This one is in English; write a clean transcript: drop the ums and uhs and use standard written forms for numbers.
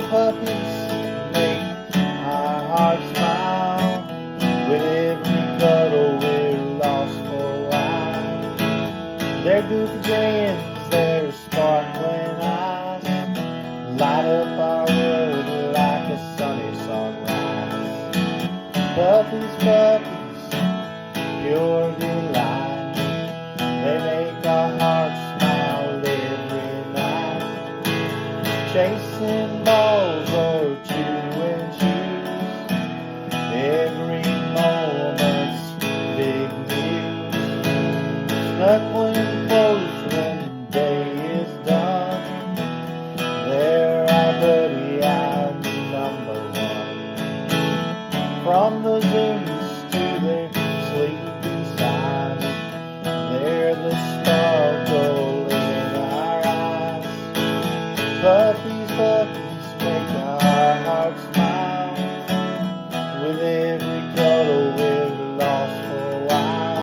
Oh, puppies make our hearts smile. With every cuddle we're lost for a while. Their goofy grins, their sparkling eyes light up our world like a sunny sunrise. Puppies, puppies, pure delight. They make our hearts smile every night. Chasing balls or chewing shoes, every moment's big news. Snuggling close when the day is done, they're our buddy, our number one. From the zooms to their sleepy sides, they're the sparkle in our eyes. Puppies, puppies make our hearts smile.